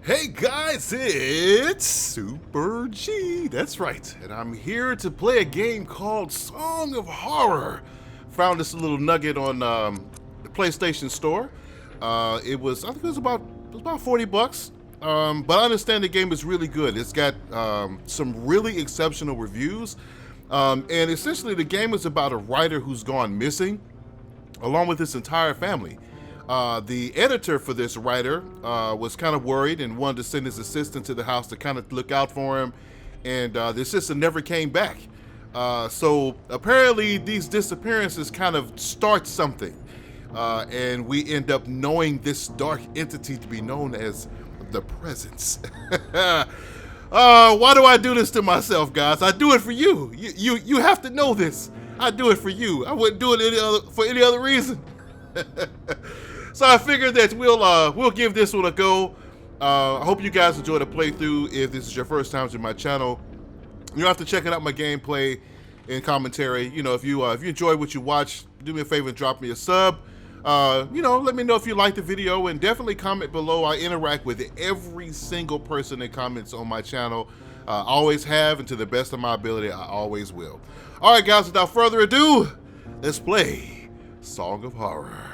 Hey guys, it's Super G. That's right, and I'm here to play a game called Song of Horror. Found this little nugget on the PlayStation Store. I think it was about $40. But I understand the game is really good. It's got some really exceptional reviews, and essentially the game is about a writer who's gone missing, along with his entire family. The editor for this writer was kind of worried and wanted to send his assistant to the house to kind of look out for him, and the assistant never came back. So apparently these disappearances kind of start something, and we end up knowing this dark entity to be known as the Presence. Why do I do this to myself, guys? I do it for you. You have to know this. I do it for you. I wouldn't do it for any other reason. So I figured that we'll give this one a go. I hope you guys enjoy the playthrough. If this is your first time to my channel, you have to check out my gameplay and commentary. You know, if you enjoy what you watch, do me a favor and drop me a sub. Let me know if you like the video, and definitely comment below. I interact with every single person that comments on my channel. I always have, and to the best of my ability, I always will. All right, guys, without further ado, let's play Song of Horror.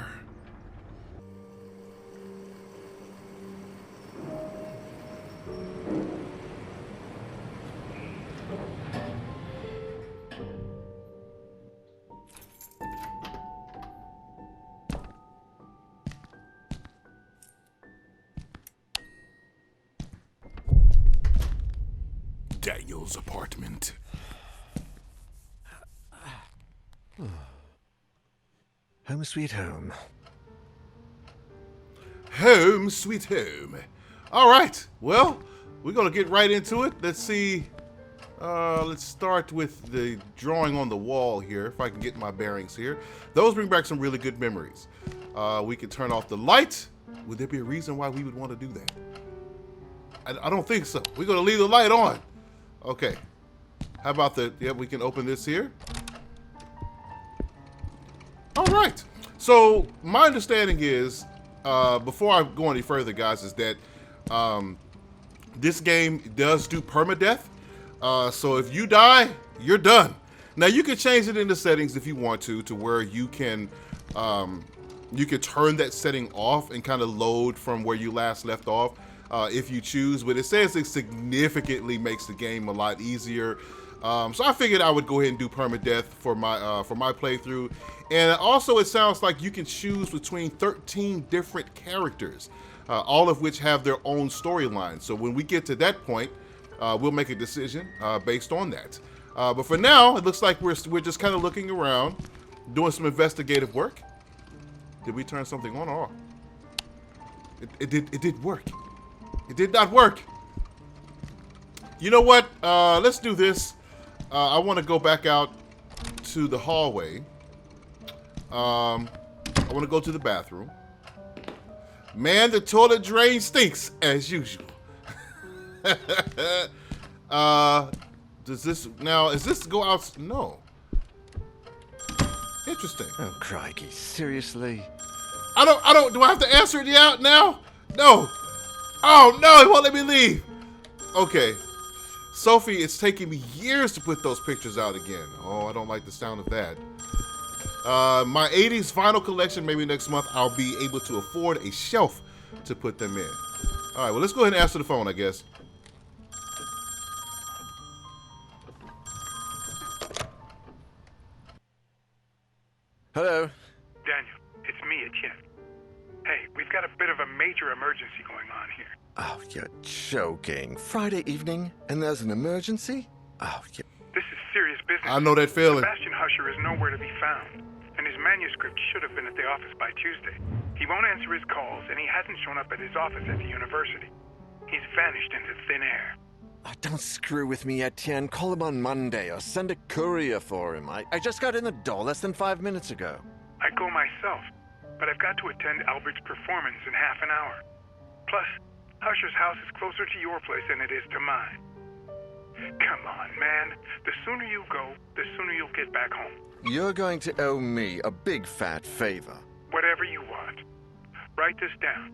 Daniel's apartment. Home sweet home. Home sweet home. All right, well, we're gonna get right into it. Let's see. Let's start with the drawing on the wall here, if I can get my bearings here. Those bring back some really good memories. We can turn off the light. Would there be a reason why we would want to do that? I don't think so. We're gonna leave the light on. Okay. How about we can open this here. All right. So my understanding is, before I go any further, guys, is that this game does do permadeath. So if you die, you're done. Now you can change it in the settings if you want to where you can turn that setting off and kind of load from where you last left off. If you choose, but it says it significantly makes the game a lot easier. So I figured I would go ahead and do permadeath for my playthrough. And also it sounds like you can choose between 13 different characters, all of which have their own storyline. So when we get to that point, we'll make a decision based on that. But for now, it looks like we're just kind of looking around, doing some investigative work. Did we turn something on or off? It did work. It did not work. You know what? Let's do this. I want to go back out to the hallway. I want to go to the bathroom. Man, the toilet drain stinks as usual. Is this go out? No. Interesting. Oh, crikey. Seriously? Do I have to answer it out now? No. Oh no, it won't let me leave. Okay. Sophie, it's taking me years to put those pictures out again. Oh, I don't like the sound of that. My 80s vinyl collection, maybe next month, I'll be able to afford a shelf to put them in. All right, well, let's go ahead and answer the phone, I guess. Hello? Daniel, it's me, Etienne. Hey, we've got a bit of a major emergency going on here. Oh, you're joking. Friday evening, and there's an emergency? Oh, yeah. This is serious business. I know that feeling. Sebastian Husher is nowhere to be found, and his manuscript should have been at the office by Tuesday. He won't answer his calls, and he hasn't shown up at his office at the university. He's vanished into thin air. Oh, don't screw with me, Etienne. Call him on Monday, or send a courier for him. I just got in the door less than 5 minutes ago. I'd go myself, but I've got to attend Albert's performance in half an hour. Plus, Husher's house is closer to your place than it is to mine. Come on, man. The sooner you go, the sooner you'll get back home. You're going to owe me a big fat favor. Whatever you want. Write this down.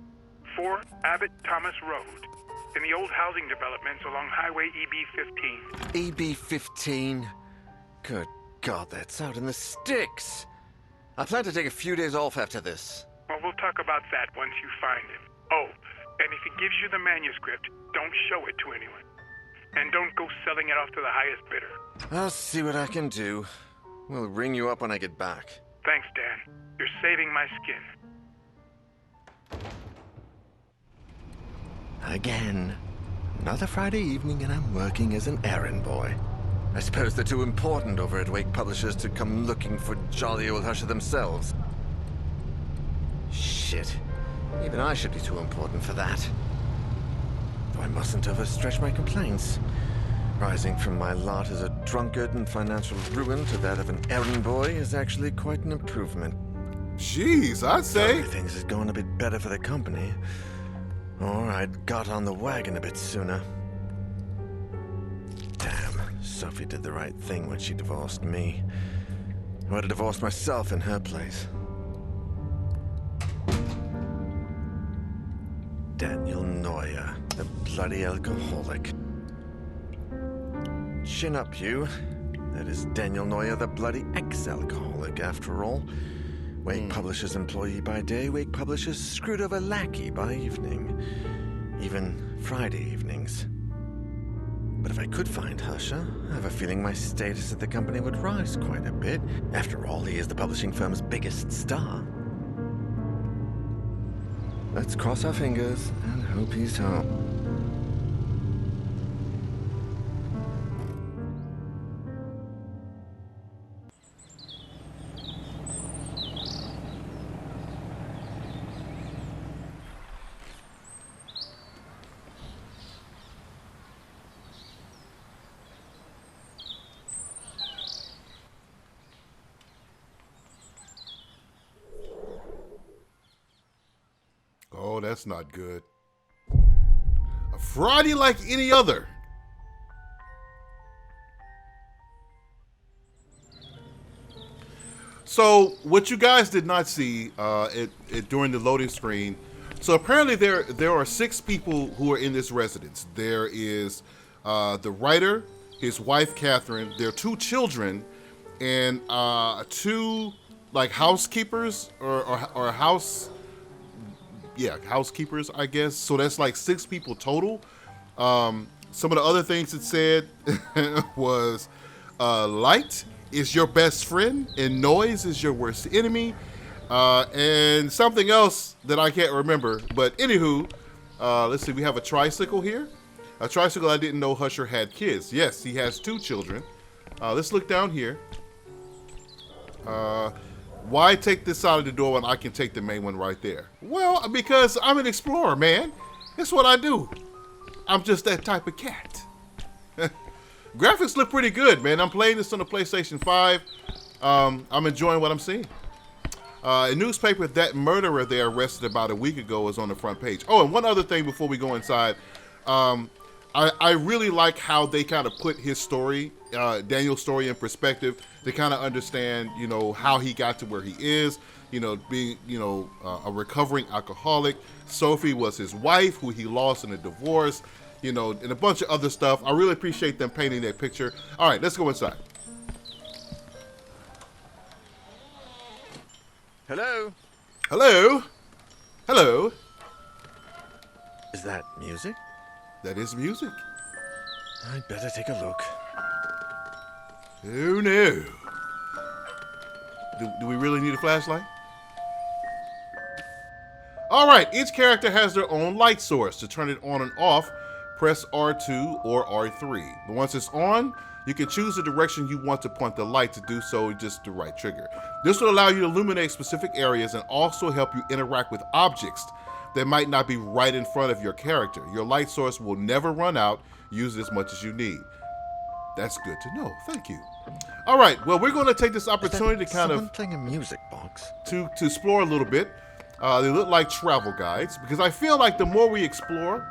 4 Abbott Thomas Road, in the old housing developments along Highway EB-15. EB-15? Good God, that's out in the sticks. I plan to take a few days off after this. Well, we'll talk about that once you find him. Oh, and if he gives you the manuscript, don't show it to anyone. And don't go selling it off to the highest bidder. I'll see what I can do. We'll ring you up when I get back. Thanks, Dan. You're saving my skin. Again. Another Friday evening and I'm working as an errand boy. I suppose they're too important over at Wake Publishers to come looking for jolly old Husher themselves. Shit. Even I should be too important for that. Though I mustn't overstretch my complaints. Rising from my lot as a drunkard and financial ruin to that of an errand boy is actually quite an improvement. Jeez, I'd say. Things is going a bit better for the company. Or I'd got on the wagon a bit sooner. Damn, Sophie did the right thing when she divorced me. I would have divorced myself in her place. Daniel Neuer, the bloody alcoholic. Chin up, you. That is Daniel Neuer, the bloody ex-alcoholic, after all. Wake Publishers employee by day, Wake Publishers screwed over lackey by evening. Even Friday evenings. But if I could find Husher, I have a feeling my status at the company would rise quite a bit. After all, he is the publishing firm's biggest star. Let's cross our fingers and hope he's home. Oh, that's not good. A Friday like any other. So, what you guys did not see during the loading screen, so apparently there are 6 people who are in this residence. There is the writer, his wife Catherine, their 2 children, and 2 like housekeepers or housekeepers, I guess. So that's like 6 people total. Some of the other things it said was light is your best friend and noise is your worst enemy. And something else that I can't remember. But anywho, let's see, we have a tricycle here. A tricycle. I didn't know Husher had kids. Yes, he has 2 children. Let's look down here. Why take this side of the door when I can take the main one right there? Well, because I'm an explorer, man. That's what I do. I'm just that type of cat. Graphics look pretty good, man. I'm playing this on the PlayStation 5. I'm enjoying what I'm seeing. A newspaper, that murderer they arrested about a week ago is on the front page. Oh, and one other thing before we go inside. I really like how they kind of put his story, Daniel's story, in perspective to kind of understand, you know, how he got to where he is, you know, being, you know, a recovering alcoholic. Sophie was his wife, who he lost in a divorce, you know, and a bunch of other stuff. I really appreciate them painting that picture. All right, let's go inside. Hello? Hello? Hello? Is that music? That is music. I'd better take a look. Oh no. Do we really need a flashlight? All right, each character has their own light source. To turn it on and off, press R2 or R3. Once it's on, you can choose the direction you want to point the light. To do so, just the right trigger. This will allow you to illuminate specific areas and also help you interact with objects that might not be right in front of your character. Your light source will never run out. Use it as much as you need. That's good to know. Thank you. All right. Well, we're going to take this opportunity to kind of playing a music box to explore a little bit. They look like travel guides because I feel like the more we explore,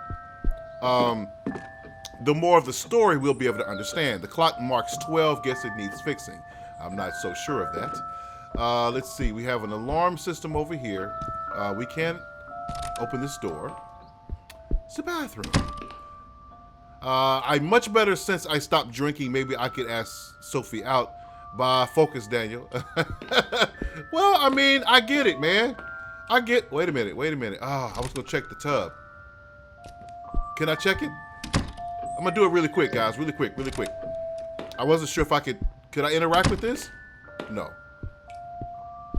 the more of the story we'll be able to understand. The clock marks 12. Guess it needs fixing. I'm not so sure of that. Let's see. We have an alarm system over here. We can't open this door. It's the bathroom. I much better since I stopped drinking. Maybe I could ask Sophie out. By focus, Daniel. Well, I mean, I get it, man. Wait a minute. Ah, I was gonna check the tub. Can I check it? I'm gonna do it really quick, guys. Really quick. I wasn't sure if I could I interact with this? No.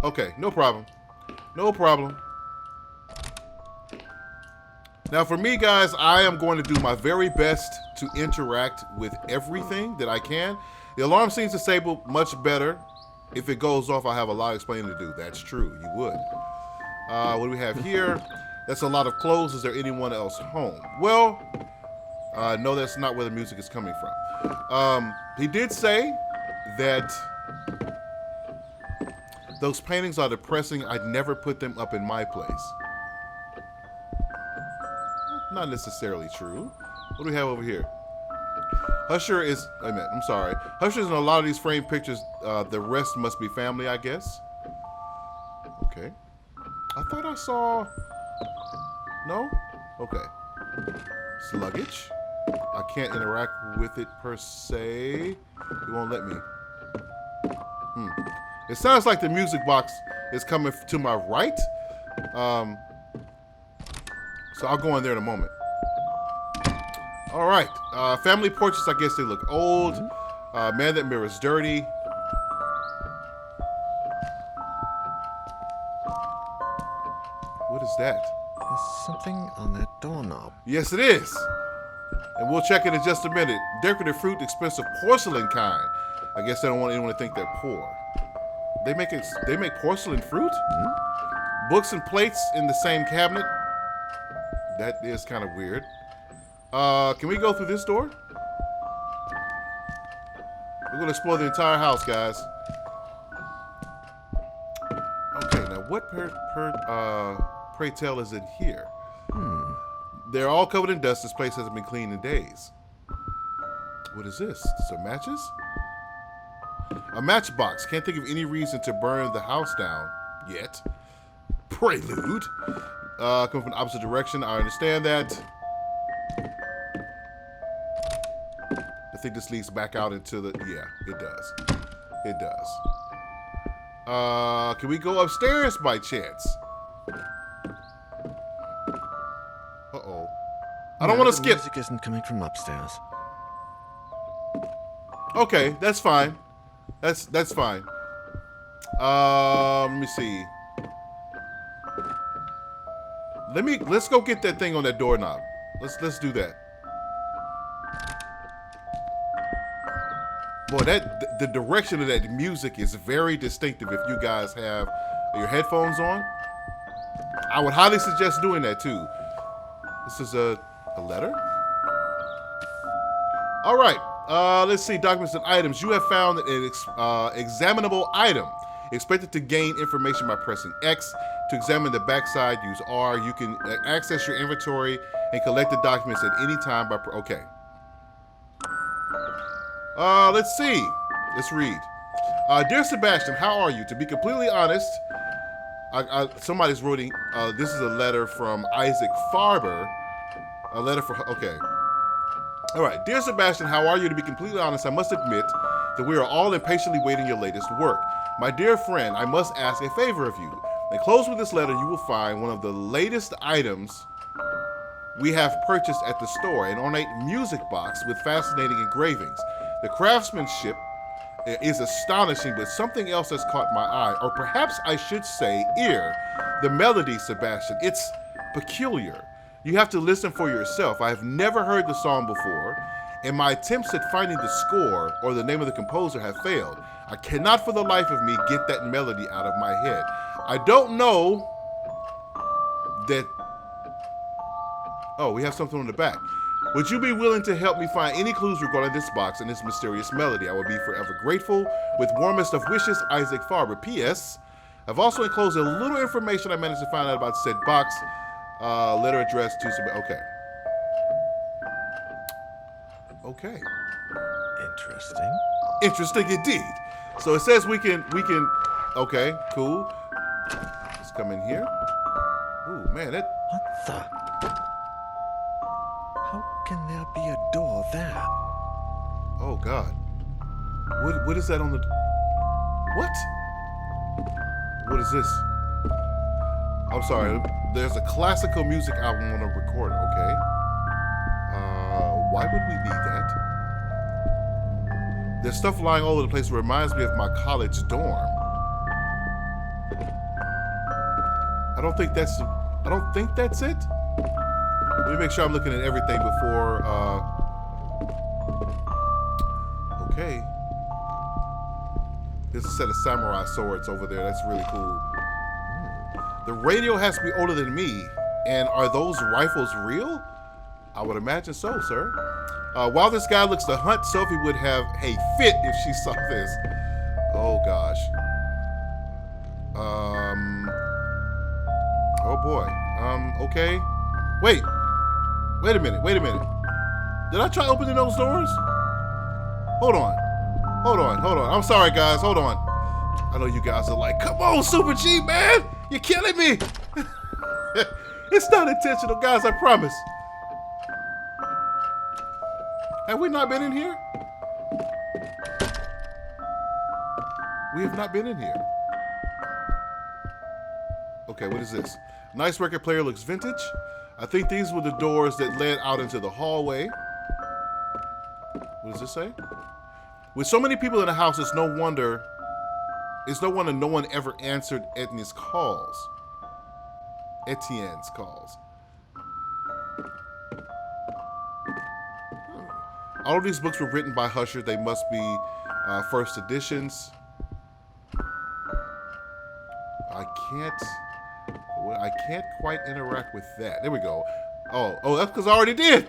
Okay, no problem. Now for me, guys, I am going to do my very best to interact with everything that I can. The alarm seems disabled much better. If it goes off, I have a lot of explaining to do. That's true, you would. What do we have here? That's a lot of clothes. Is there anyone else home? Well, no, that's not where the music is coming from. He did say that those paintings are depressing. I'd never put them up in my place. Not necessarily true. What do we have over here? Husher is, I'm sorry. Husher's in a lot of these framed pictures. The rest must be family, I guess. Okay. I thought I saw, no? Okay. It's luggage. I can't interact with it per se. It won't let me. It sounds like the music box is coming to my right. So I'll go in there in a moment. All right. Family portraits, I guess they look old. Man that mirrors dirty. What is that? There's something on that doorknob. Yes, it is. And we'll check it in just a minute. Decorative fruit, expensive porcelain kind. I guess they don't want anyone to think they're poor. They make porcelain fruit? Books and plates in the same cabinet. That is kind of weird. Can we go through this door? We're gonna explore the entire house, guys. Okay, now what pray tell is in here? They're all covered in dust. This place hasn't been cleaned in days. What is this? Some matches? A matchbox. Can't think of any reason to burn the house down yet. Prelude. Coming from the opposite direction. I understand that. I think this leads back out into the, yeah, it does. It does. Can we go upstairs by chance? Uh-oh. I don't want to skip. Music isn't coming from upstairs. Okay, that's fine. That's fine. Let me see. Let's go get that thing on that doorknob. Let's do that. Boy, the direction of that music is very distinctive if you guys have your headphones on. I would highly suggest doing that too. This is a letter? All right, let's see, documents and items. You have found an examinable item. Expected to gain information by pressing X. To examine the backside, use R. You can access your inventory and collect the documents at any time by, okay. Let's see. Let's read. Dear Sebastian, how are you? To be completely honest, somebody's writing, this is a letter from Isaac Farber. A letter for, okay. All right. Dear Sebastian, how are you? To be completely honest, I must admit that we are all impatiently waiting your latest work. My dear friend, I must ask a favor of you. Enclosed with this letter, you will find one of the latest items we have purchased at the store, an ornate music box with fascinating engravings. The craftsmanship is astonishing, but something else has caught my eye, or perhaps I should say ear. The melody, Sebastian, it's peculiar. You have to listen for yourself. I have never heard the song before, and my attempts at finding the score or the name of the composer have failed. I cannot for the life of me get that melody out of my head. I don't know that... Oh, we have something on the back. Would you be willing to help me find any clues regarding this box and this mysterious melody? I will be forever grateful. With warmest of wishes, Isaac Farber. P.S. I've also enclosed a little information I managed to find out about said box. Letter addressed to... Okay. Okay. Interesting. Interesting indeed. So it says we can... Okay, cool. Let's come in here. Ooh, man, that... What the? How can there be a door there? Oh God. What is that on the? What? What is this? I'm sorry. There's a classical music album on a recorder. Okay. Why would we need that? There's stuff lying all over the place. It reminds me of my college dorm. I don't think that's it. Let me make sure I'm looking at everything before. Okay. There's a set of samurai swords over there. That's really cool. The radio has to be older than me. And are those rifles real? I would imagine so, sir. While this guy looks to hunt, Sophie would have a fit if she saw this. Oh gosh. Oh boy. Okay. Wait a minute. Did I try opening those doors? Hold on. I'm sorry, guys. Hold on. I know you guys are like, come on, Super G, man. You're killing me. It's not intentional, guys. I promise. Have we not been in here? We have not been in here. Okay, what is this? Nice record player, looks vintage. I think these were the doors that led out into the hallway. What does this say? With so many people in the house, it's no wonder no one ever answered Etienne's calls. All of these books were written by Husher. They must be first editions. I can't quite interact with that. There we go. Oh, that's because I already did.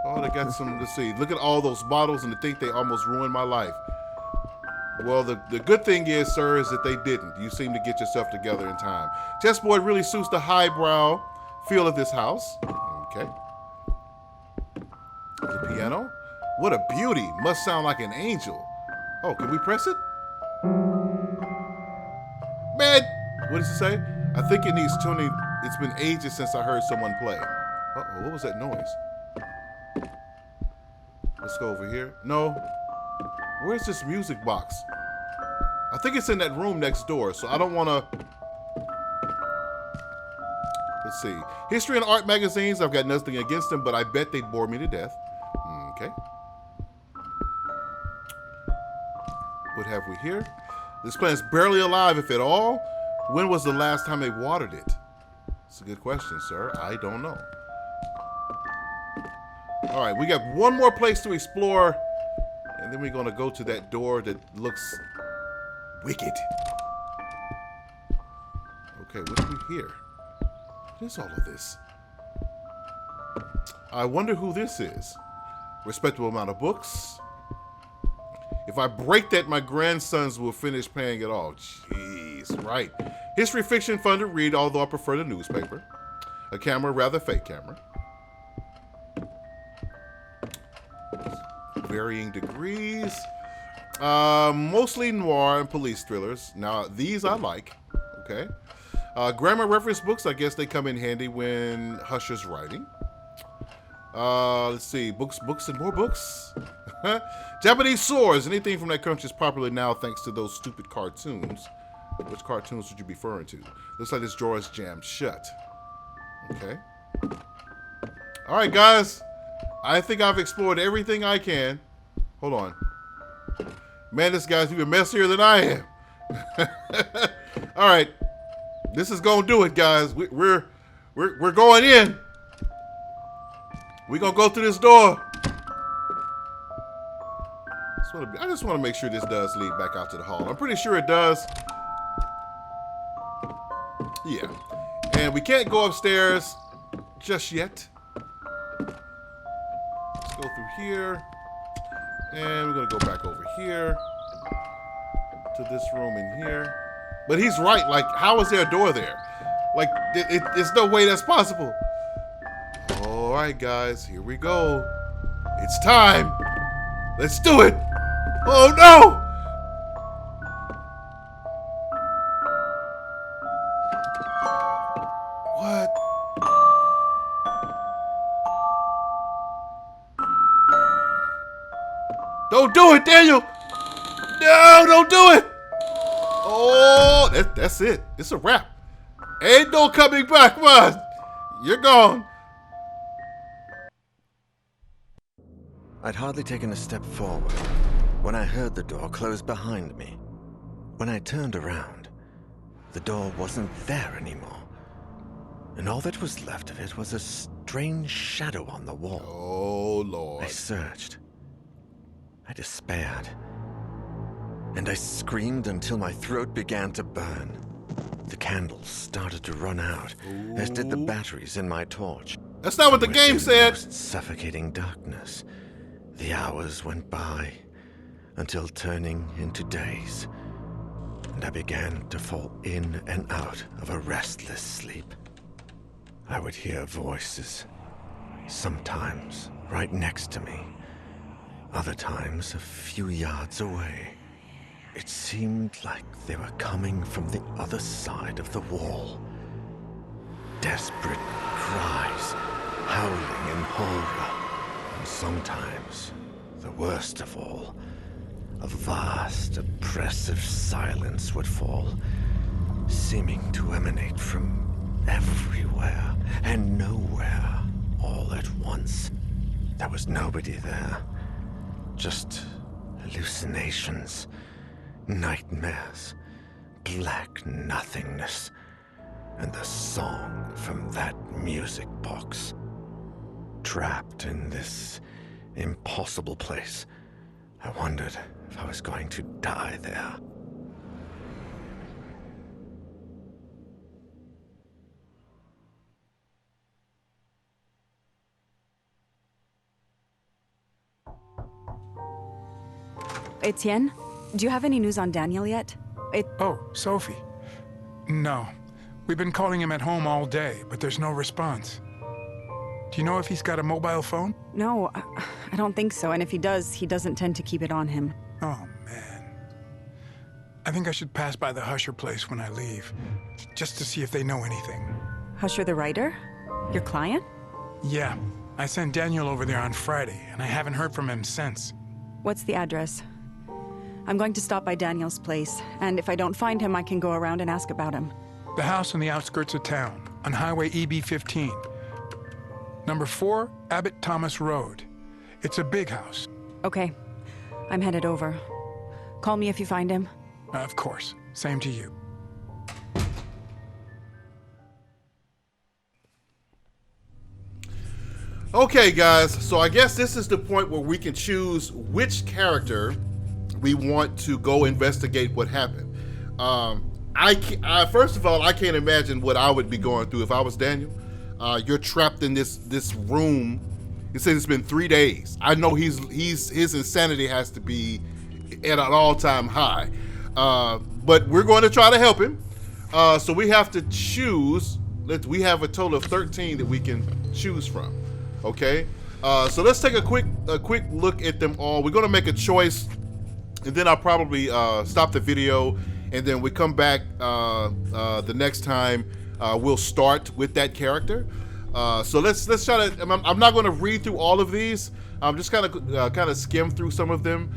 Oh, they got some. Let's see. Look at all those bottles, and to think they almost ruined my life. Well, the good thing is, sir, is that they didn't. You seem to get yourself together in time. Chessboard really suits the highbrow feel of this house. Okay. The piano. What a beauty. Must sound like an angel. Oh, can we press it? Man, what does it say? I think it needs tuning. It's been ages since I heard someone play. Uh-oh, what was that noise? Let's go over here. No. Where's this music box? I think it's in that room next door, so I don't want to... Let's see. History and art magazines, I've got nothing against them, but I bet they'd bore me to death. Okay. What have we here? This plant's barely alive, if at all. When was the last time they watered it? It's a good question, sir. I don't know. All right, we got one more place to explore, and then we're going to go to that door that looks wicked. Okay, what do we hear? What is all of this? I wonder who this is. Respectable amount of books. If I break that, my grandsons will finish paying it all. Jeez, right. History fiction, fun to read, although I prefer the newspaper. A camera, rather fake camera. Varying degrees. Mostly noir and police thrillers. Now, these I like. Okay. Grammar reference books, I guess they come in handy when Husher's writing. Let's see. Books, and more books. Japanese swords. Anything from that country is popular now thanks to those stupid cartoons. Which cartoons would you be referring to? Looks like this drawer is jammed shut. Okay. All right, guys. I think I've explored everything I can. Hold on. Man, this guy's even messier than I am. All right. This is going to do it, guys. We're going in. We're going to go through this door. I just want to make sure this does lead back out to the hall. I'm pretty sure it does. Yeah. And we can't go upstairs just yet. Let's go through here. And we're going to go back over here to this room in here. But he's right. Like, how is there a door there? Like, there's no way that's possible. All right, guys. Here we go. It's time. Let's do it. Oh, no. What? Don't do it, Daniel! No, don't do it! Oh, that's it. It's a wrap. Ain't no coming back, man. You're gone. I'd hardly taken a step forward when I heard the door close behind me. When I turned around, the door wasn't there anymore. And all that was left of it was a strange shadow on the wall. Oh, Lord. I searched. I despaired. And I screamed until my throat began to burn. The candles started to run out, as did the batteries in my torch. That's not what the game said. Most suffocating darkness. The hours went by, until turning into days, and I began to fall in and out of a restless sleep. I would hear voices, sometimes right next to me, other times a few yards away. It seemed like they were coming from the other side of the wall. Desperate cries, howling in horror. And sometimes, the worst of all, a vast, oppressive silence would fall, seeming to emanate from everywhere and nowhere all at once. There was nobody there, just hallucinations, nightmares, black nothingness, and the song from that music box. Trapped in this impossible place, I wondered if I was going to die there. Etienne, do you have any news on Daniel yet? Oh, Sophie. No. We've been calling him at home all day, but there's no response. Do you know if he's got a mobile phone? No, I don't think so. And if he does, he doesn't tend to keep it on him. Oh, man. I think I should pass by the Husher place when I leave, just to see if they know anything. Husher the writer? Your client? Yeah. I sent Daniel over there on Friday, and I haven't heard from him since. What's the address? I'm going to stop by Daniel's place, and if I don't find him, I can go around and ask about him. The house on the outskirts of town, on Highway EB-15. Number 4, Abbott Thomas Road. It's a big house. Okay. I'm headed over. Call me if you find him. Of course. Same to you. Okay, guys. So I guess this is the point where we can choose which character we want to go investigate what happened. First of all, I can't imagine what I would be going through if I was Daniel. You're trapped in this room. He says it's been 3 days. I know his insanity has to be at an all-time high. But we're going to try to help him. So we have to choose. We have a total of 13 that we can choose from. Okay. So let's take a quick look at them all. We're going to make a choice, and then I'll probably stop the video, and then we come back the next time. We'll start with that character. So let's try to. I'm not going to read through all of these. I'm just kind of skim through some of them,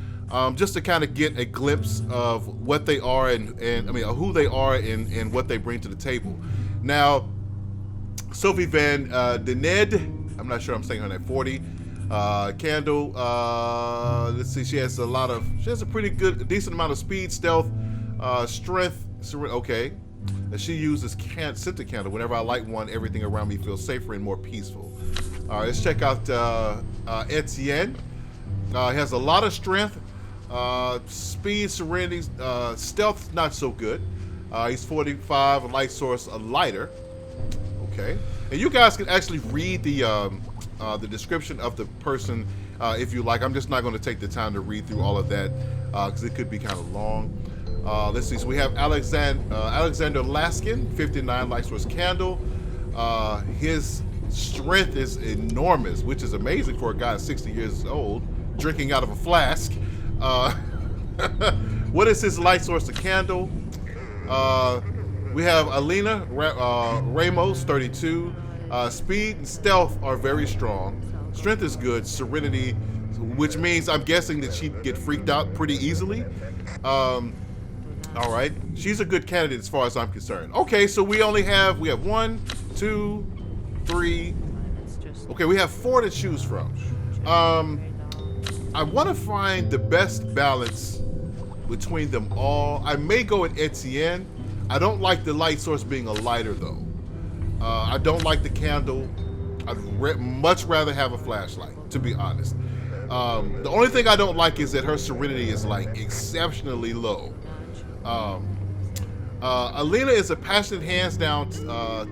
just to kind of get a glimpse of what they are and I mean who they are and what they bring to the table. Now, Sophie Van Dened, I'm not sure I'm saying her name. 40. Candle. Let's see. She has a pretty good, decent amount of speed, stealth, strength. Okay. She uses scented candle. Whenever I light one, everything around me feels safer and more peaceful. All right, let's check out Etienne. He has a lot of strength, speed, serenity, stealth, not so good. He's 45, a light source, a lighter. Okay, and you guys can actually read the description of the person if you like. I'm just not going to take the time to read through all of that because it could be kind of long. Let's see. So we have Alexander Laskin, 59, light source candle. His strength is enormous, which is amazing for a guy 60 years old drinking out of a flask. What is his light source? A candle. We have Alina Ramos, 32. Speed and stealth are very strong. Strength is good. Serenity which means I'm guessing that she'd get freaked out pretty easily. All right, she's a good candidate as far as I'm concerned. Okay, so we have 1, 2, 3. Okay, we have 4 to choose from. I want to find the best balance between them all. I may go with Etienne. I don't like the light source being a lighter though. I don't like the candle. I'd much rather have a flashlight, to be honest. The only thing I don't like is that her serenity is like exceptionally low. Alina is a passionate, hands-down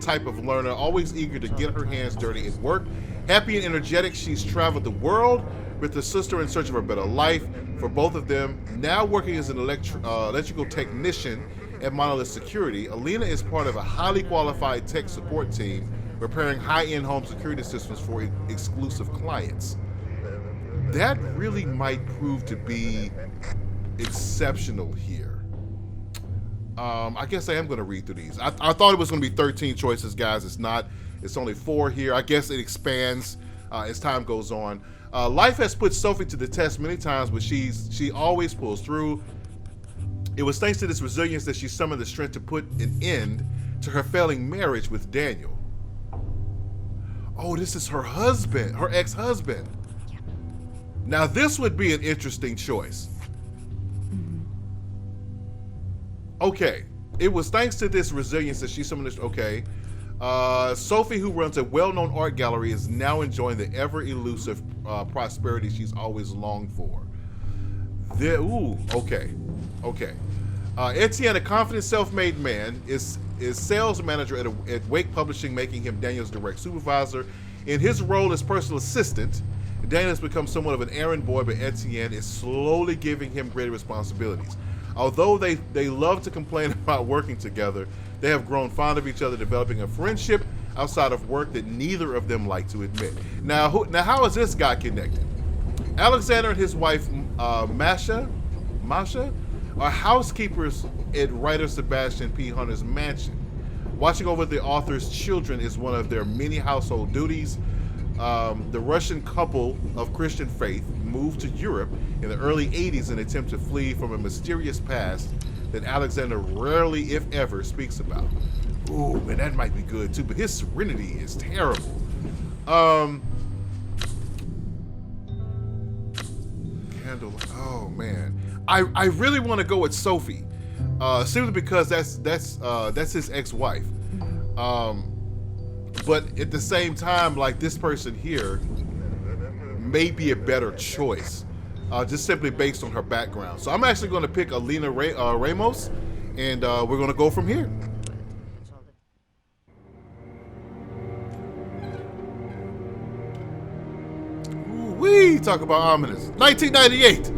type of learner, always eager to get her hands dirty at work. Happy and energetic, she's traveled the world with her sister in search of a better life for both of them. Now working as an electrical technician at Monolith Security, Alina is part of a highly qualified tech support team repairing high-end home security systems for exclusive clients. That really might prove to be exceptional here. I guess I am going to read through these. I thought it was going to be 13 choices, guys. It's not. It's only 4 here. I guess it expands as time goes on. Life has put Sophie to the test many times, but she always pulls through. It was thanks to this resilience that she summoned the strength to put an end to her failing marriage with Daniel. Oh, this is her husband, her ex-husband. Now this would be an interesting choice. Okay, it was thanks to this resilience that she summoned this. Okay, Sophie, who runs a well-known art gallery, is now enjoying the ever-elusive prosperity she's always longed for. Okay. Etienne, a confident, self-made man, is sales manager at Wake Publishing, making him Daniel's direct supervisor. In his role as personal assistant, Daniel has become somewhat of an errand boy, but Etienne is slowly giving him greater responsibilities. Although they love to complain about working together, they have grown fond of each other, developing a friendship outside of work that neither of them like to admit. Now how is this guy connected? Alexander and his wife, Masha, are housekeepers at writer Sebastian P. Hunter's mansion. Watching over the author's children is one of their many household duties. The Russian couple of Christian faith moved to Europe in the early 80s in an attempt to flee from a mysterious past that Alexander rarely, if ever, speaks about. Ooh, man, that might be good too, but his serenity is terrible. Candle, oh man. I really want to go with Sophie, simply because that's his ex-wife. But at the same time, like, this person here may be a better choice, just simply based on her background. So I'm actually going to pick Alina Ramos, and we're going to go from here. Ooh-wee, talk about ominous. 1998.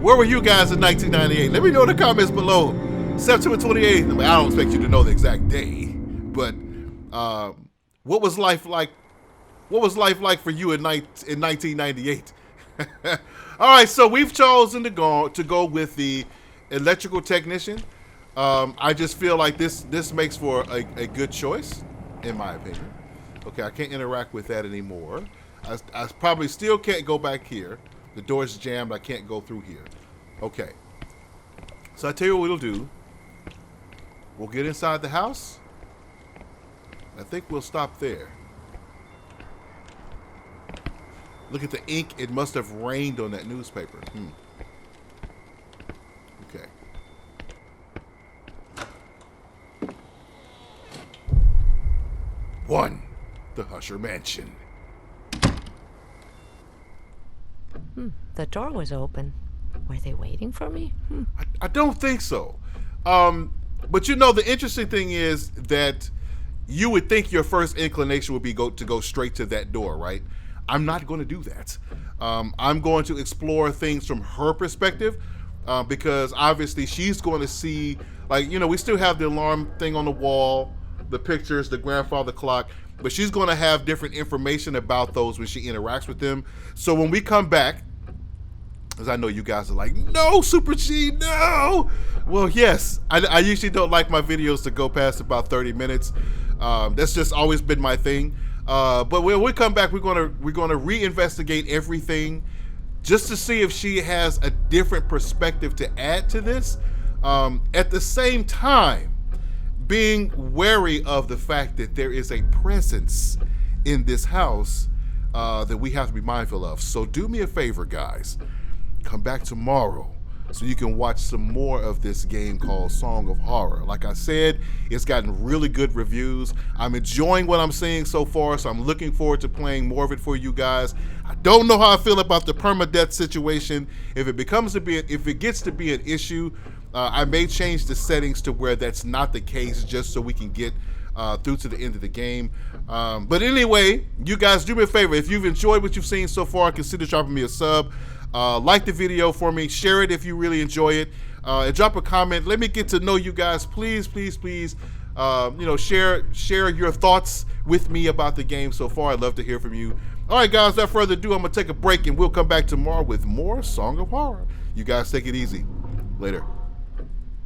Where were you guys in 1998? Let me know in the comments below. September 28th. I don't expect you to know the exact day, but what was life like? What was life like for you in 1998? All right, so we've chosen to go with the electrical technician. I just feel like this makes for a good choice, in my opinion. Okay, I can't interact with that anymore. I probably still can't go back here. The door's jammed. I can't go through here. Okay. So I tell you what we'll do. We'll get inside the house. I think we'll stop there. Look at the ink. It must have rained on that newspaper. Okay. One, the Husher Mansion. The door was open. Were they waiting for me? I don't think so. But you know, the interesting thing is that you would think your first inclination would be to go straight to that door, right? I'm not going to do that. I'm going to explore things from her perspective, because obviously she's going to see, like, you know, we still have the alarm thing on the wall, the pictures, the grandfather clock, but she's going to have different information about those when she interacts with them. So when we come back, because I know you guys are like, no, Super G, no. Well, yes, I usually don't like my videos to go past about 30 minutes. That's just always been my thing. But when we come back, we're gonna reinvestigate everything just to see if she has a different perspective to add to this. At the same time, being wary of the fact that there is a presence in this house that we have to be mindful of. So do me a favor, guys. Come back tomorrow so you can watch some more of this game called Song of Horror. Like I said, it's gotten really good reviews. I'm enjoying what I'm seeing so far, so I'm looking forward to playing more of it for you guys. I don't know how I feel about the permadeath situation. If it gets to be an issue, I may change the settings to where that's not the case, just so we can get through to the end of the game. But anyway, you guys, do me a favor. If you've enjoyed what you've seen so far, consider dropping me a sub. Like the video for me, share it if you really enjoy it, and drop a comment. Let me get to know you guys. Please, please, please, share your thoughts with me about the game so far. I'd love to hear from you. All right, guys, without further ado, I'm gonna take a break and we'll come back tomorrow with more Song of Horror. You guys take it easy. Later.